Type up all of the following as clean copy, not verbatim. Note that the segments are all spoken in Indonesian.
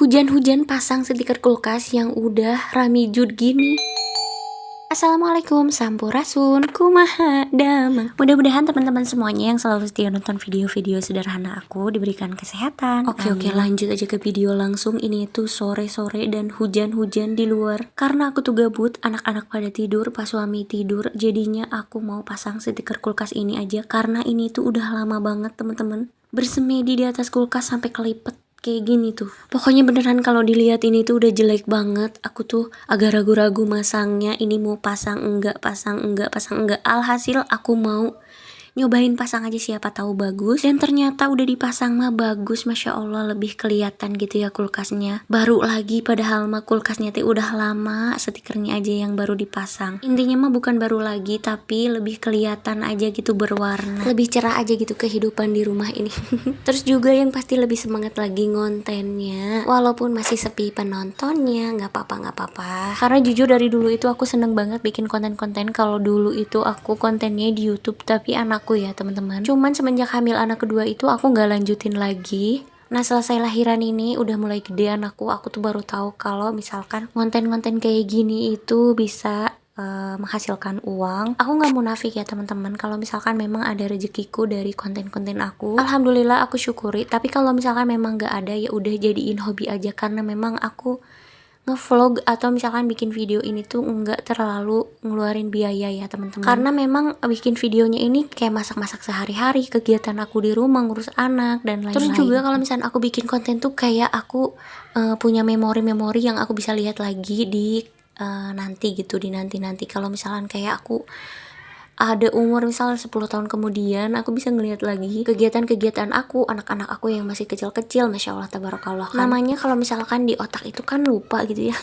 Hujan-hujan pasang stiker kulkas yang udah ramijut gini. Assalamualaikum sampurasun, kumaha damang. Mudah-mudahan teman-teman semuanya yang selalu setia nonton video-video sederhana aku diberikan kesehatan. Oke, lanjut aja ke video langsung. Ini tuh sore-sore dan hujan-hujan di luar. Karena aku tuh gabut, anak-anak pada tidur, pas suami tidur, jadinya aku mau pasang stiker kulkas ini aja. Karena ini tuh udah lama banget teman-teman bersemedi di atas kulkas sampai kelipet kayak gini tuh. Pokoknya beneran kalau dilihat ini tuh udah jelek banget. Aku tuh agak ragu-ragu masangnya. Ini mau pasang enggak, pasang enggak, pasang enggak. Alhasil aku mau nyobain pasang aja, siapa tahu bagus. Dan ternyata udah dipasang mah bagus, Masya Allah, lebih kelihatan gitu ya kulkasnya. Baru lagi padahal mah kulkasnya tuh udah lama, stikernya aja yang baru dipasang. Intinya mah bukan baru lagi, tapi lebih kelihatan aja gitu, berwarna, lebih cerah aja gitu kehidupan di rumah ini. Terus juga yang pasti lebih semangat lagi ngontennya, walaupun masih sepi penontonnya. Nggak apa-apa. Karena jujur dari dulu itu aku seneng banget bikin konten-konten. Kalau dulu itu aku kontennya di YouTube, tapi anakku ya teman-teman. Cuman semenjak hamil anak kedua itu aku nggak lanjutin lagi. Nah, selesai lahiran ini udah mulai gede anakku, aku tuh baru tahu kalau misalkan konten-konten kayak gini itu bisa menghasilkan uang. Aku nggak munafik ya teman-teman, kalau misalkan memang ada rezekiku dari konten-konten aku, alhamdulillah aku syukuri. Tapi kalau misalkan memang nggak ada, ya udah jadiin hobi aja. Karena memang aku ngevlog atau misalkan bikin video ini tuh nggak terlalu ngeluarin biaya ya teman-teman. Karena memang bikin videonya ini kayak masak-masak sehari-hari, kegiatan aku di rumah, ngurus anak dan lain-lain. Terus juga kalau misalkan aku bikin konten tuh kayak aku punya memori-memori yang aku bisa lihat lagi di nanti gitu, di nanti kalau misalkan kayak aku ada umur misalnya 10 tahun kemudian, aku bisa ngelihat lagi kegiatan-kegiatan aku, anak-anak aku yang masih kecil-kecil. Masya Allah, tabarakallah kan. Namanya kalau misalkan di otak itu kan lupa gitu ya.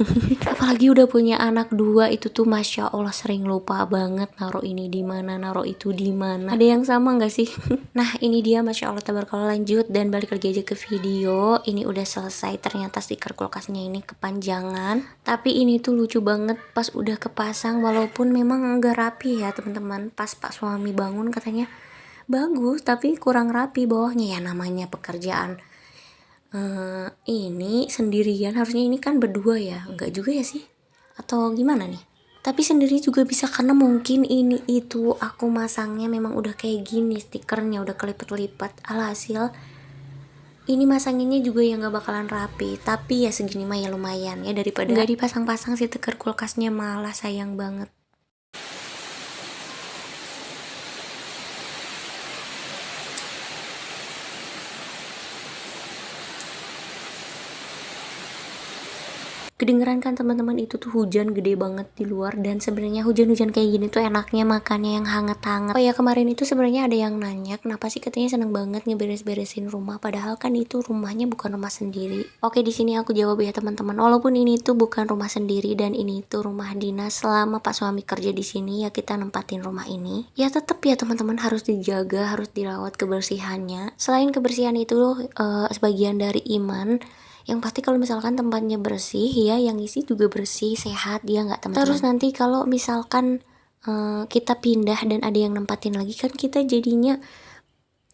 Apalagi udah punya anak dua itu tuh Masya Allah sering lupa banget naruh ini di mana, naruh itu di mana. Ada yang sama nggak sih? Nah, ini dia Masya Allah, tabarakallah. Lanjut dan balik lagi aja ke video. Ini udah selesai, ternyata stiker kulkasnya ini kepanjangan. Tapi ini tuh lucu banget pas udah kepasang, walaupun memang nggak rapi ya teman-teman. Pas pak suami bangun katanya bagus tapi kurang rapi bawahnya. Ya namanya pekerjaan ini sendirian, harusnya ini kan berdua ya, enggak juga ya sih, atau gimana nih? Tapi sendiri juga bisa, karena mungkin ini itu aku masangnya memang udah kayak gini, stikernya udah kelipet-lipet. Alhasil ini masanginnya juga yang gak bakalan rapi. Tapi ya segini mah ya lumayan ya, daripada nggak dipasang-pasang stiker kulkasnya, malah sayang banget. Kedengeran kan teman-teman, itu tuh hujan gede banget di luar. Dan sebenarnya hujan-hujan kayak gini tuh enaknya makannya yang hangat-hangat. Oh ya, kemarin itu sebenarnya ada yang nanya kenapa sih katanya seneng banget ngeberes-beresin rumah, padahal kan itu rumahnya bukan rumah sendiri. Oke, di sini aku jawab ya teman-teman, walaupun ini tuh bukan rumah sendiri dan ini tuh rumah dinas, selama pak suami kerja di sini ya kita nempatin rumah ini. Ya tetap ya teman-teman, harus dijaga, harus dirawat kebersihannya. Selain kebersihan itu sebagian dari iman. Yang pasti kalau misalkan tempatnya bersih ya, yang isi juga bersih, sehat dia nggak teman-teman. Terus nanti kalau misalkan kita pindah dan ada yang nempatin lagi, kan kita jadinya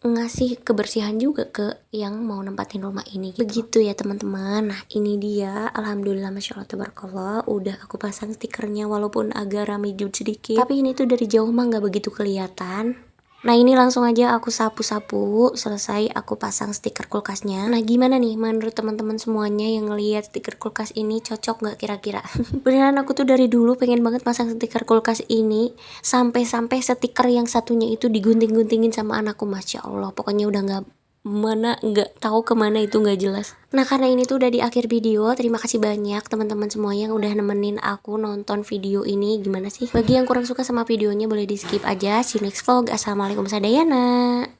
ngasih kebersihan juga ke yang mau nempatin rumah ini gitu. Begitu ya teman-teman. Nah, ini dia, alhamdulillah Masya Allah tabarakallah, udah aku pasang stikernya walaupun agak ramijut sedikit, tapi ini tuh dari jauh mah nggak begitu kelihatan. Nah, ini langsung aja aku sapu-sapu, selesai aku pasang stiker kulkasnya. Nah, gimana nih menurut teman-teman semuanya yang ngelihat stiker kulkas ini, cocok nggak kira-kira? Beneran aku tuh dari dulu pengen banget pasang stiker kulkas ini, sampai-sampai stiker yang satunya itu digunting-guntingin sama anakku. Masya Allah, pokoknya udah nggak tahu kemana itu, nggak jelas. Nah, karena ini tuh udah di akhir video, terima kasih banyak teman-teman semua yang udah nemenin aku nonton video ini. Gimana sih? Bagi yang kurang suka sama videonya boleh di skip aja. See you next vlog. Assalamualaikum, saya Dayana.